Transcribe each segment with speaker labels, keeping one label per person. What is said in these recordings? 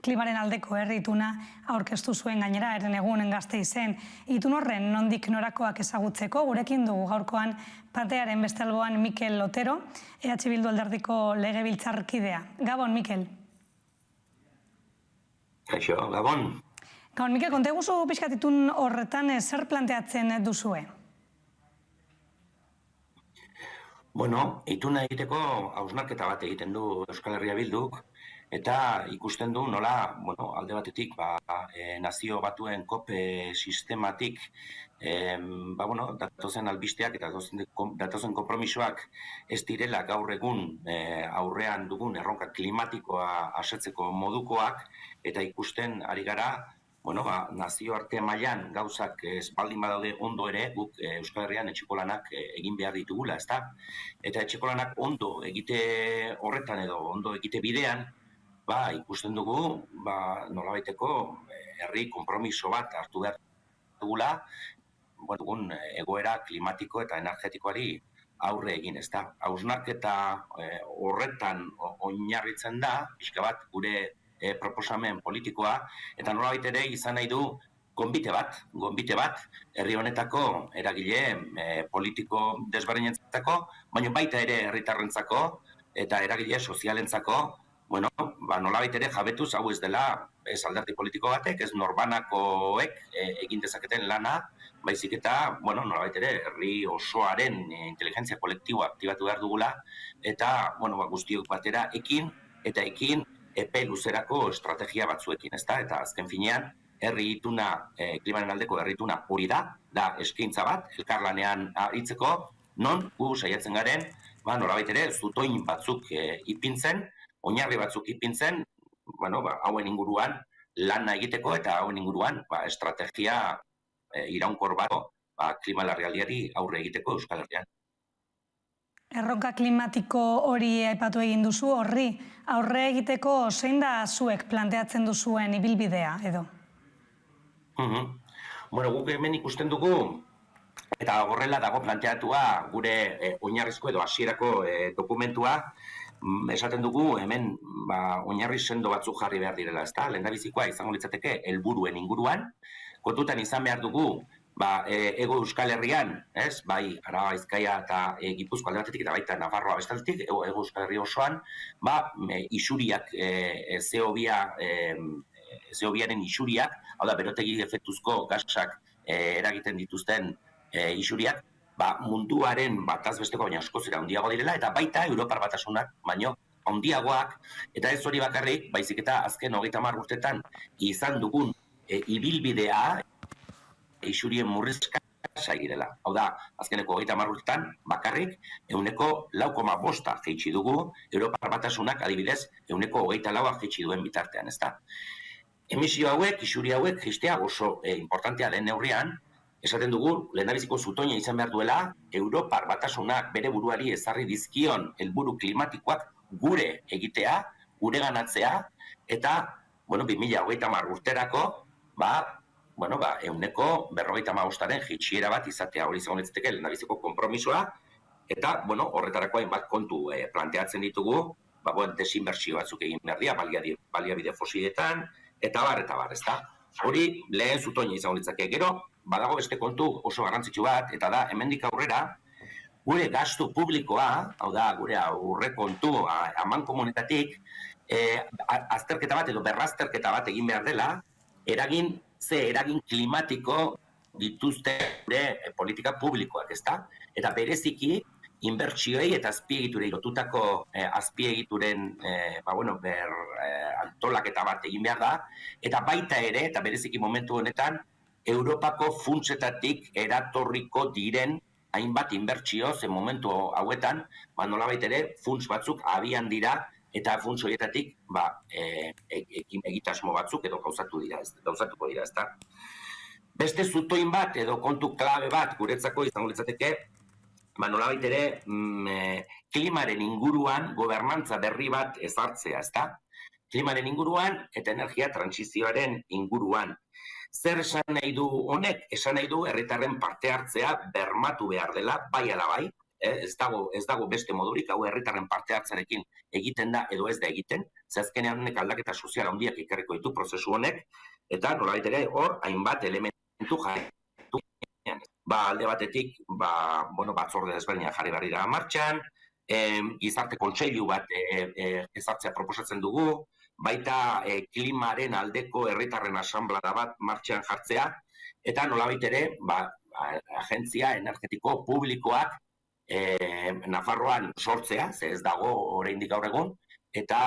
Speaker 1: klimaren aldeko herri ituna aurkeztu zuen gainera, Herenegun Gasteizen. Itun horren nondik norakoak ezagutzeko, gurekin dugu gaurkoan patearen beste alboan Mikel Otero, EH Bildu alderdiko legebiltzarkidea. Gabon, Mikel.
Speaker 2: Kaixo, Gabon.
Speaker 1: Gabon, Mikel, konta eguzu pixkat itun horretan zer planteatzen duzue?
Speaker 2: Bueno, ituna egiteko hausnarketa bat egiten du Euskal Herria Bilduk, eta ikusten du nola, alde batetik, nazio batuen kope sistematik, datozen albisteak eta datozen konpromisoak ez direla gaur egun aurrean dugun erronka klimatikoa asetzeko modukoak, eta ikusten ari gara, nazioarte mailan gauzak ez baldin badaude ondo ere, guk Euskal Herrian etxeko lanak egin behar ditugula, ezta? Eta etxeko lanak ondo egite horretan edo ondo egite bidean, ikusten dugu, nolabaiteko herri konpromiso bat hartu behar dugula, dugun egoera klimatiko eta energetikoari aurre egin, ezta? Hausnarketa horretan oinarritzen da, pixka bat gure proposamen politikoa, eta nolabait ere izan nahi du gonbite bat, herri honetako eragile politiko desberdinentzako, baina baita ere herritarrentzako eta eragile sozialentzako, nolabait ere jabetuz hau ez dela ez alderdi politiko batek, ez norbanakoek egin dezaketen lana, baizik eta, nolabait ere herri osoaren inteligentzia kolektiboa aktibatu behar dugula, eta, guztiok batera ekin epe luzerako estrategia batzuekin, ezta? Eta azken finean, herri ituna, klimaren aldeko herri ituna hori da eskaintza bat, elkarlanean aritzeko, non gu saiatzen garen, nolabait ere, zutoin batzuk ipintzen, oinarri batzuk ipintzen, hauen inguruan lana egiteko eta hauen inguruan estrategia iraunkor bat klima larrialdiari aurre egiteko Euskal Herrian.
Speaker 1: Erronka klimatiko hori aipatu egin duzu, horri aurre egiteko zein da zuek planteatzen duzuen ibilbidea edo?
Speaker 2: Guk hemen ikusten dugu, eta horrela dago planteatua gure oinarrizko edo hasierako dokumentua, esaten dugu hemen oinarri sendo batzuk jarri behar direla, ezta? Lehendabizikoa izango litzateke helburuen inguruan, kontutan izan behar dugu Ego Euskal Herrian, bai Araba, Bizkaia eta Gipuzkoa alde batetik eta baita Nafarroa bestaldetik, Ego Euskal Herria osoan, isuriak, CO2-aren isuriak, hau da, berotegi efektuzko gasak eragiten dituzten isuriak, munduaren bataz besteko baina askoz era handiago direla, eta baita Europar Batasunak baino handiagoak, eta ez hori bakarrik, baizik eta azken 30 urtetan izan dugun ibilbidea, isurien murrizka girela. Hau da, azkeneko 30 urtetan bakarrik 4,5 jaitsi dugu, Europar Batasunak adibidez 24 jaitsi duen bitartean, ezta? Emisio hauek, isuri hauek, jaistea oso importantea den neurrian, esaten dugu, lehendabiziko zutoina izan behar duela, Europar Batasunak bere buruari ezarri dizkion helburu klimatikoak gure egitea, gure ganatzea, eta, 2030 urterako, 55aren jaitsiera bat izatea hori izango litzateke lehendabiziko konpromisoa, eta, horretarako hainbat kontu planteatzen ditugu, desinbertsio batzuk egin behar dira, baliabide fosiletan, eta bar, ezta? Hori lehen zutoina izango litzake. Gero, badago beste kontu oso garrantzitsu bat, eta da, hemendik aurrera, gure gastu publikoa, hau da, gure aurrekontu amankomunetatik, azterketa bat edo berrazterketa bat egin behar dela, eragin klimatiko dituzte gure politika publikoak, ezta? Eta bereziki, inbertsioei eta azpiegiturei lotutako azpiegituren antolaketa bat egin behar da, eta baita ere, eta bereziki momentu honetan, Europako funtsetatik eratorriko diren hainbat inbertsio, zen momentu hauetan, nolabait ere, funts batzuk abian dira, eta funts horietatik egitasmo batzuk edo gauzatuko dira, ezta? Beste zutoin bat edo kontu klabe bat guretzako izango litzateke, nolabait ere klimaren inguruan gobernantza berri bat ezartzea, ezta? Klimaren inguruan eta energia trantsizioaren inguruan. Zer esan nahi du honek? Esan nahi du herritarren parte hartzea bermatu behar dela, bai ala bai, ez dago beste modurik, hau herritarren parte hartzarekin egiten da edo ez da egiten, ze azkenean honek aldaketa sozial handiak ekarriko ditu prozesu honek, eta nolabait ere hor hainbat elementu jarri. Alde batetik, batzorde desberdinak jarri behar dira martxan, gizarte kontseilu bat ezartzea proposatzen dugu, baita klimaren aldeko herritarren asanblada bat martxan jartzea, eta nolabait ere, agentzia energetiko publikoak Nafarroan sortzea, ze ez dago oraindik gaur egun, eta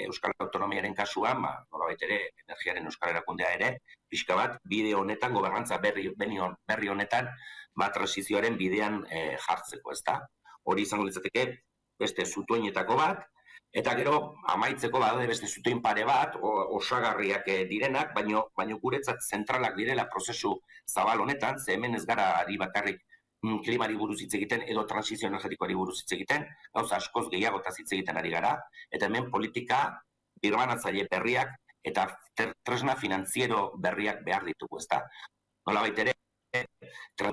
Speaker 2: Euskal Autonomiaren kasuan, nolabait ere, energiaren Euskal Erakundea ere, pixka bat, bide honetan, gobernantza berri honetan, transizioaren bidean jartzeko, ezta? Hori izango litzateke beste zutoinetako bat, eta gero amaitzeko badaude beste zutoin pare bat, osagarriak direnak, baino guretzat zentralak direla prozesu zabal honetan, ze hemen ez gara ari bakarrik klimari buruz hitz egiten edo transizio energetikoari buruz hitz egiten, gauza askoz gehiagotaz hitz egiten ari gara, eta hemen politika birbanatzaile berriak eta tresna finantziero berriak behar ditugu, ezta? Nolabait ere,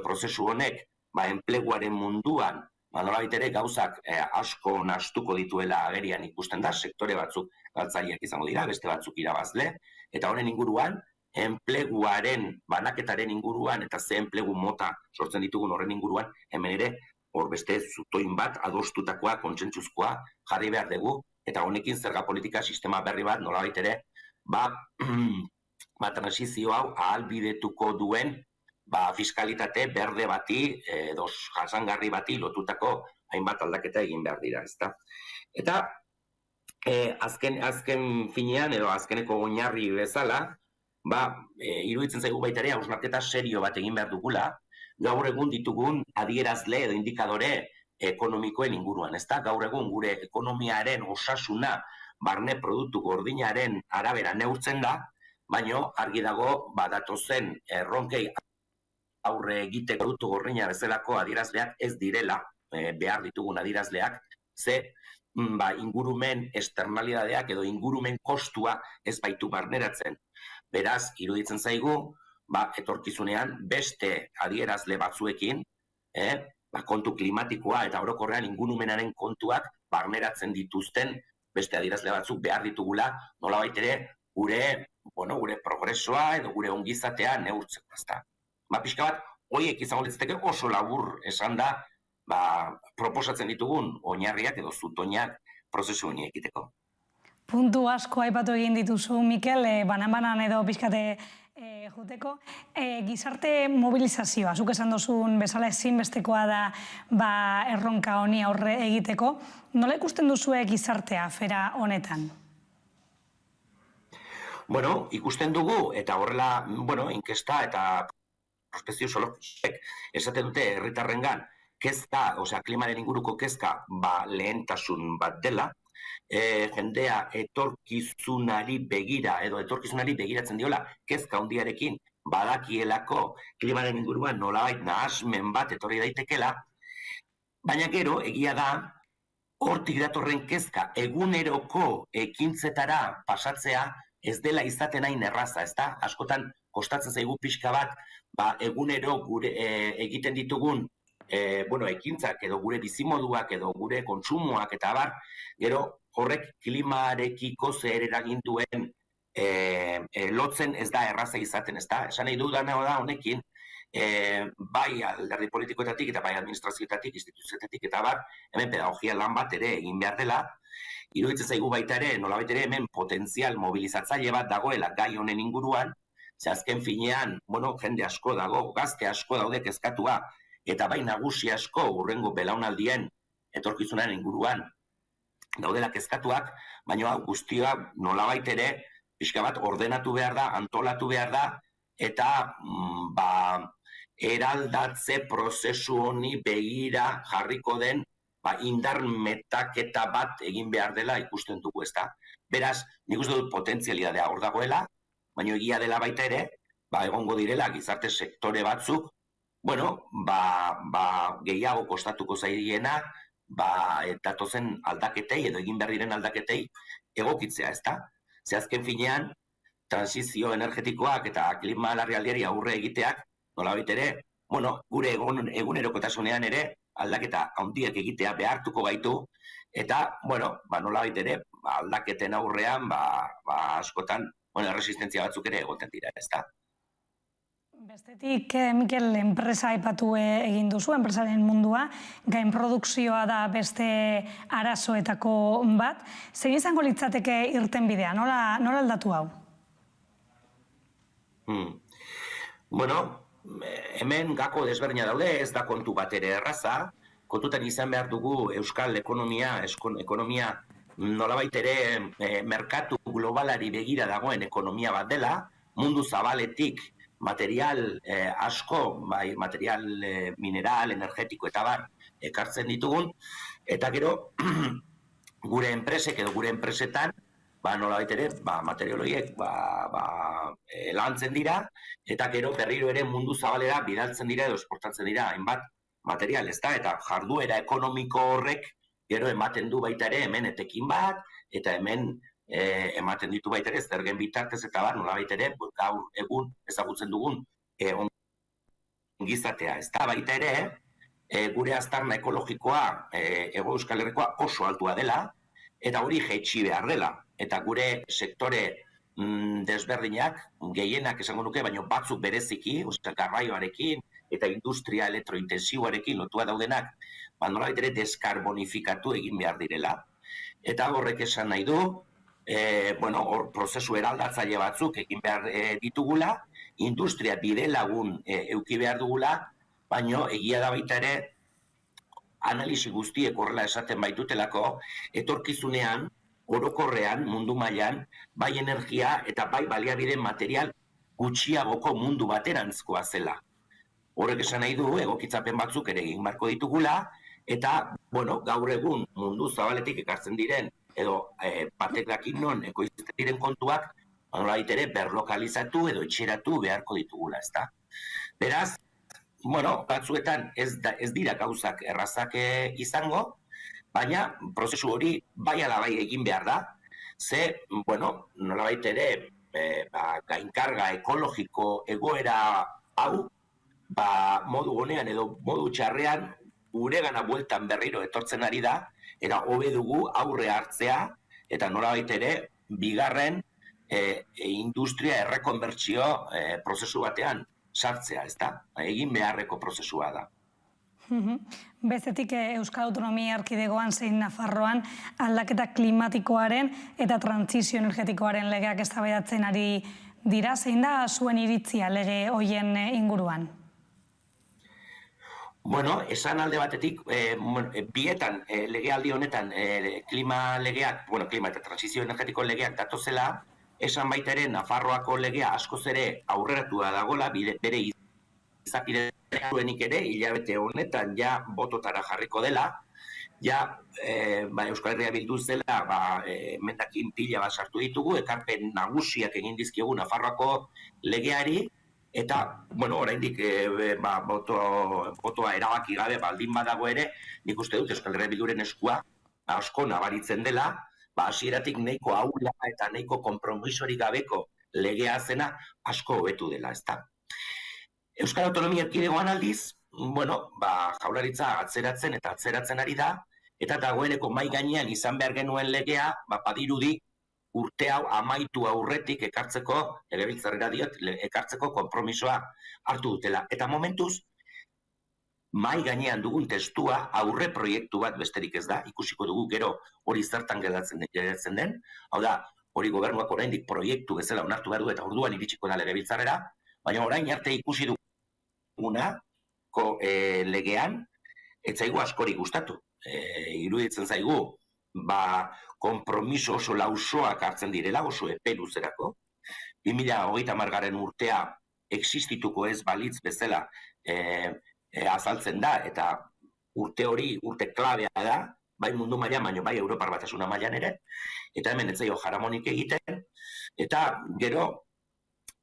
Speaker 2: prozesu honek, enpleguaren munduan, nolabait ere gauzak asko nahastuko dituela agerian ikusten da, sektore batzuk galtzaileak izango dira, beste batzuk irabazle, eta honen inguruan, enpleguaren, banaketaren inguruan, eta ze enplegu mota sortzen ditugun horren inguruan, hemen ere, hor beste zutoin bat, adostutakoa, kontsentsuzkoa, jarri behar dugu, eta honekin zerga politika sistema berri bat, nolabait ere, transizio hau ahalbidetuko duen, fiskalitate berde bati, edo jasangarri bati lotutako hainbat aldaketa egin behar dira, ezta? Eta, azken finean, edo azkeneko oinarri bezala, iruditzen zaigu baita ere, hausnarketa serio bat egin behar dugula, gaur egun ditugun adierazle edo indikadore ekonomikoen inguruan, ezta? Gaur egun gure ekonomiaren osasuna barne produktu gordinaren arabera neurtzen da, baino argi dago datozen erronkei aurre egiteko produktu gordina bezalako adierazleak ez direla behar ditugun adierazleak, ze ingurumen externalidadeak edo ingurumen kostua ez baitu barneratzen. Beraz, iruditzen zaigu, etorkizunean beste adierazle batzuekin, kontu klimatikoa eta orokorrean ingurumenaren kontuak barneratzen dituzten beste adierazle batzuk behar ditugula, nolabait ere gure progresoa edo gure ongizatea neurtzeko, ezta. Pixka bat, horiek izango litzateke oso labur esan da, proposatzen ditugun oinarriak edo zutoinak prozesu honi ekiteko.
Speaker 1: Puntu asko aipatu egin dituzu, Mikel, banan-banan edo pixkate juteko. Gizarte mobilizazioa, zuk esan duzun bezala ezinbestekoa da erronka honi aurre egiteko. Nola ikusten duzue gizartea afera honetan?
Speaker 2: Ikusten dugu, eta horrela, inkesta eta prospekzio zoologikoek esaten dute herritarrengan kezka, klimaren inguruko kezka, lehentasun bat dela, jendea etorkizunari begira, edo etorkizunari begiratzen diola, kezka handiarekin badakielako klimaren inguruan nolabait nahasmen bat etorri daitekela, baina gero, egia da, hortik datorren kezka eguneroko ekintzetara pasatzea ez dela izaten hain erraza, ezta? Askotan kostatzen zaigu pixka bat, egunero gure egiten ditugun ekintzak edo gure bizimoduak edo gure kontsumoak eta abar, gero horrek klimarekiko zer eragin duen lotzen ez da erraza izaten, ezta? Esan nahi dudana da honekin, bai alderdi politikoetatik eta bai administrazioetatik, instituzioetatik eta abar, hemen pedagogia lan bat ere egin behar dela, iruditzen zaigu baita ere, nolabait ere hemen potentzial mobilizatzaile bat dagoela gai honen inguruan, ze azken finean, jende asko dago, gazte asko daude kezkatua, eta bai nagusi asko hurrengo belaunaldien etorkizunaren inguruan daudela kezkatuak, baina guztia nolabait ere pixka bat ordenatu behar da, antolatu behar da, eta eraldatze prozesu honi begira jarriko den indar metaketa bat egin behar dela ikusten dugu, ezta? Beraz, nik uste dut potentzialidadea hor dagoela, baina egia dela baita ere, egongo direla gizarte sektore batzuk, gehiago kostatuko zaidiena, datozen aldaketei edo egin behar diren aldaketei egokitzea, ezta? Ze azken finean, transizio energetikoak eta klima larrialdiari aurre egiteak, nolabait ere, gure egunerokotasunean ere, aldaketa handiak egitea behartuko gaitu, eta, bueno, nolabait ere, aldaketen aurrean, askotan, erresistentzia batzuk ere egoten dira, ezta?
Speaker 1: Bestetik, Mikel, enpresa aipatu egin duzu, enpresaren mundua, gain produkzioa da beste arazoetako bat. Zein izango litzateke irten bidea, nola aldatu hau?
Speaker 2: Bueno, hemen gako desberdina daude, ez da kontu bat ere erraza, kontutan izan behar dugu euskal ekonomia nolabait ere merkatu globalari begira dagoen ekonomia bat dela, mundu zabaletik material asko, bai, material mineral, energetiko eta bar, ekartzen ditugun, eta gero gure enpresek edo gure enpresetan, nolabait ere, material horiek lantzen dira, eta gero berriro ere mundu zabalera bidaltzen dira edo esportatzen dira, hainbat material, ez da, eta jarduera ekonomiko horrek gero ematen du baita ere hemen etekin bat, eta hemen ematen ditu baita ere zergen bitartez eta nolabait ere gaur egun ezagutzen dugun ongizatea, ez da, baita ere gure aztarna ekologikoa Hego Euskal Herrikoa oso altua dela, eta hori jaitsi behar dela, eta gure sektore desberdinak, gehienak esango nuke, baina batzuk bereziki, garraioarekin eta industria elektrointensiboarekin lotua daudenak, nolabait ere deskarbonifikatu egin behar direla. Eta horrek esan nahi du, hor prozesu eraldatzaile batzuk egin behar ditugula, industria bide lagun euki behar dugula, baina egia da baita ere, analisi guztiek horrela esaten baitutelako, etorkizunean, orokorrean, mundu mailan, bai energia eta bai baliabide material gutxiagoko mundu baterantzkoa zela. Horrek esan nahi du, egokitzapen batzuk ere egin beharko ditugula, eta, gaur egun mundu zabaletik ekartzen diren, edo batek dakin non ekoizten diren kontuak, nolabait ere berlokalizatu edo etxeratu beharko ditugula, ezta? Beraz, batzuetan ez dira gauzak errazak izango, baina prozesu hori bai ala bai egin behar da, ze, nolabait ere gainkarga ekologiko egoera hau, modu honean edo modu txarrean guregana bueltan berriro etortzen ari da, eta hobe dugu aurre hartzea, eta nolabait ere bigarren industria errekonbertsio prozesu batean sartzea, ez da? Egin beharreko prozesua da.
Speaker 1: Bestetik Euskal Autonomia Erkidegoan zein Nafarroan aldaketa klimatikoaren eta trantsizio energetikoaren legeak eztabaidatzen ari dira, zein da zuen iritzia lege hoien inguruan?
Speaker 2: Esan alde batetik, bietan legealdi honetan klima legeak, klima eta transizio energetiko legeak datozela, esan baita ere Nafarroako legea askoz ere aurreratua dagoela, bere izapidenik ere, hilabete honetan ja bototara jarriko dela, ja Euskal Herria Bildu zela, mendakin pila bat sartu ditugu, ekarpen nagusiak egin dizkiogu Nafarroako legeari, eta, oraindik botoa erabaki gabe baldin badago ere, nik uste dut Euskal Herria Bilduren eskua asko nabaritzen dela, hasieratik nahiko ahula eta nahiko konpromisorik gabeko legea zena asko hobetu dela, ezta. Euskal Autonomia Erkidegoan aldiz, Jaurlaritza atzeratzen ari da, eta dagoeneko mahai gainean izan behar genuen legea, badirudi urte hau amaitu aurretik ekartzeko, legebiltzarrera diot, ekartzeko konpromisoa hartu dutela. Eta momentuz, mahai gainean dugun testua aurre proiektu bat besterik ez da, ikusiko dugu gero hori zertan geratzen den, hau da, hori gobernuak oraindik proiektu bezala onartu behar du eta orduan iritsiko da legebiltzarrera, baina orain arte ikusi dugunako legean, ez zaigu askori gustatu. Iruditzen zaigu, konpromiso oso lausoak hartzen direla, oso epe luzerako. 2030 urtea existituko ez balitz bezala azaltzen da, eta urte hori urte klabea da, bai mundu mailan, baina bai Europar Batasuna mailan ere, eta hemen ez zaio jaramonik egiten, eta gero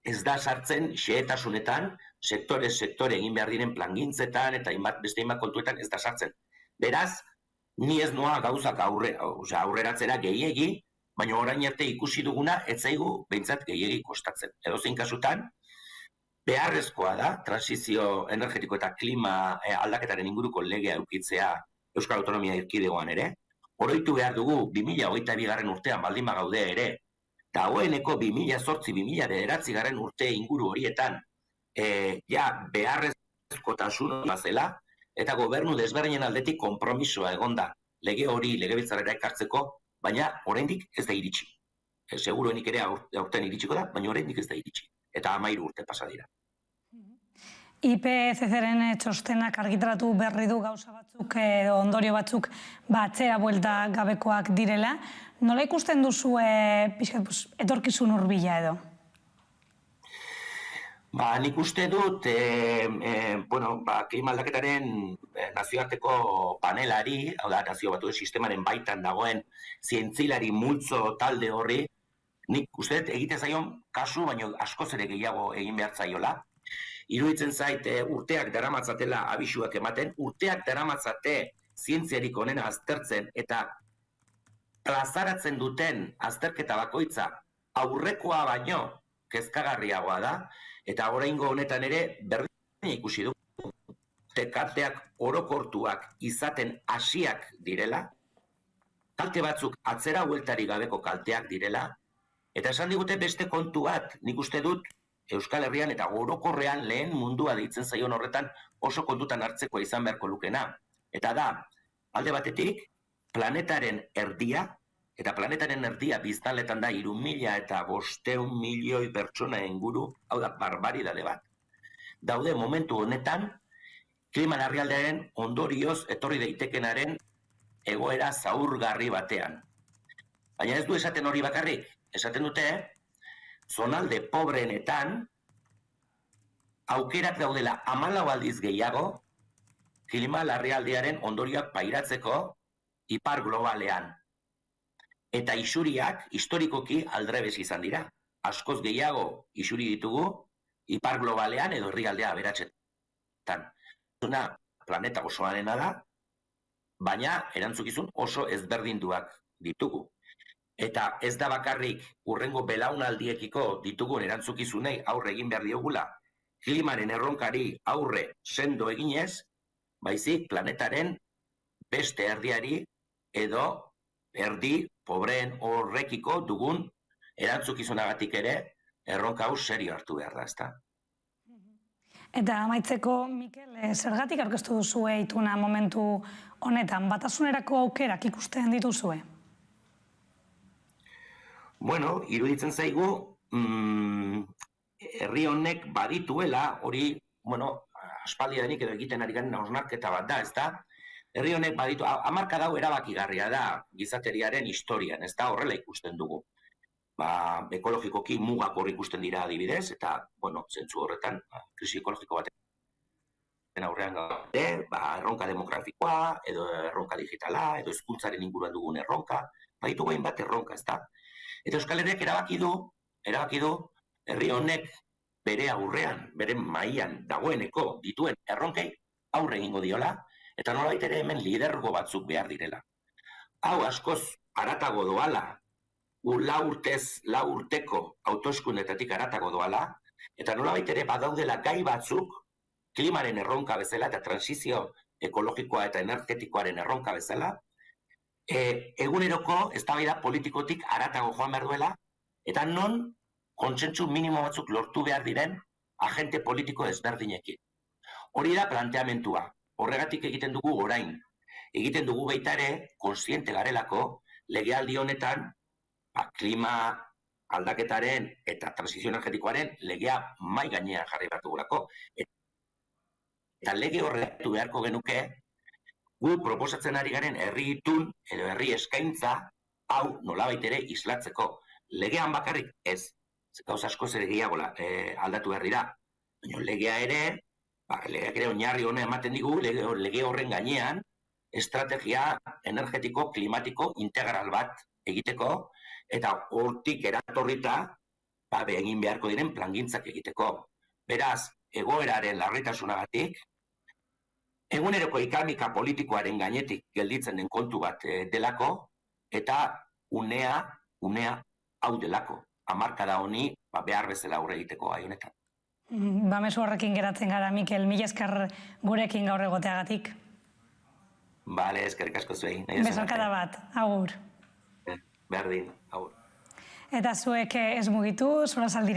Speaker 2: ez da sartzen xehetasunetan, sektore egin behar diren plangintzetan, eta beste hainbat kontuetan ez da sartzen. Beraz, ni ez noa gauzak aurreratzera gehiegi, baina orain arte ikusi duguna ez zaigu behintzat gehiegi kostatzen. Edozein kasutan, beharrezkoa da, transizio energetiko eta klima aldaketaren inguruko legea eukitzea Euskal Autonomia Erkidegoan ere. Oroitu behar dugu 2022. Urtean baldin bagaude ere, dagoeneko 2008-2009 urte inguru horietan beharrezkotasun zela, eta gobernu desberdinen aldetik konpromisoa egonda lege hori legebiltzarrera ekartzeko, baina oraindik ez da iritsi. Seguruenik ere aurten iritsiko da, baina oraindik ez da iritsi. Eta 13 urte pasa dira.
Speaker 1: IPCCren txostenak argitaratu berri du gauza batzuk edo ondorio batzuk atzera buelta gabekoak direla. Nola ikusten duzu etorkizun hurbila edo?
Speaker 2: Nik uste dut, klima aldaketaren nazioarteko panelari, hau da, nazio batuen sistemaren baitan dagoen zientzilari multzo talde horri, nik uste dut egite zaion kasu, baino askoz ere gehiago egin behar zaiola. Iruditzen zait urteak daramatzatela abisuak ematen, urteak daramatzate zientziarik onena aztertzen eta plazaratzen duten azterketa bakoitza aurrekoa baino kezkagarriagoa da, eta oraingo honetan ere berdina ikusi dugu. Kalteak orokortuak izaten hasiak direla, kalte batzuk atzera bueltari gabeko kalteak direla, eta esan digute beste kontu bat, nik uste dut Euskal Herrian eta orokorrean lehen mundua deitzen zaion horretan oso kontutan hartzekoa izan beharko lukena. Eta da, alde batetik, planetaren erdia, eta planetaren erdia biztanletan da 3.500 milioi pertsona inguru, hau da, barbaridade bat. Daude momentu honetan, klima larrialdiaren ondorioz etorri daitekenaren egoera zaurgarri batean. Baina ez du esaten hori bakarrik, esaten dute, zonalde pobreenetan aukerak daudela 14 aldiz gehiago klima larrialdiaren ondorioak pairatzeko ipar globalean. Eta isuriak historikoki aldrebes izan dira. Askoz gehiago isuri ditugu ipar globalean edo herrialdea aberatsetan. Planeta osoarena da, baina erantzukizun oso ezberdinduak ditugu. Eta ez da bakarrik hurrengo belaunaldiekiko ditugun erantzukizunei aurre egin behar diogula, klimaren erronkari aurre sendo eginez, baizik planetaren beste erdiari edo erdi pobreen horrekiko dugun erantzukizunagatik ere erronka hau serio hartu behar da, ezta?
Speaker 1: Eta amaitzeko, Mikel, zergatik aurkeztu duzue ituna momentu honetan, batasunerako aukerak ikusten dituzue?
Speaker 2: Bueno, iruditzen zaigu, herri honek badituela, hori, aspaldidanik edo egiten ari garen hausnarketa bat da, ezta? Herri honek baditu, hamarkada hau erabakigarria da gizateriaren historian, ez da horrela ikusten dugu. Ekologikoki mugak hor ikusten dira adibidez, eta, zentzu horretan, krisi ekologiko baten aurrean gaude, erronka demografikoa, edo erronka digitala, edo hezkuntzaren inguruan dugun erronka, baditu gain bat erronka, ez da? Eta Euskal Herriak erabaki du, herri honek bere aurrean, bere mailan dagoeneko dituen erronkei aurre egingo diola, eta nolabait ere hemen lidergo batzuk behar direla. Hau askoz haratago doala, lau urteko hauteskundeetatik haratago doala, eta nolabait ere badaudela gai batzuk, klimaren erronka bezala eta transizio ekologikoa eta energetikoaren erronka bezala, eguneroko eztabaida politikotik haratago joan behar duela, eta non kontsentsu minimo batzuk lortu behar diren agente politiko ezberdinekin. Hori da planteamentua. Horregatik egiten dugu orain. Egiten dugu baita ere, kontziente garelako, legealdi honetan, klima aldaketaren eta transizio energetikoaren legea mai gainean jarri behar dugulako. Eta lege horretu beharko genuke, gu proposatzen ari garen herri itun edo herri eskaintza hau nolabait ere islatzeko. Legean bakarrik ez, gauza askoz ere gehiago aldatu behar dira. Baina legea ere, legeak ere oinarri honen ematen digu, lege horren gainean, estrategia energetiko, klimatiko integral bat egiteko, eta hortik eratorrita, egin beharko diren plangintzak egiteko. Beraz, egoeraren larritasunagatik, eguneroko ikamika politikoaren gainetik gelditzen den kontu bat delako, eta unea hau delako. Hamarkada honi behar bezala aurre egiteko gai honetan.
Speaker 1: Mezu horrekin geratzen gara, Mikel, mila esker gurekin gaur egoteagatik.
Speaker 2: Bale, eskerrik asko zuei.
Speaker 1: Besarkada bat, agur.
Speaker 2: Berdin, agur.
Speaker 1: Eta zuek ez mugitu, Solasaldia.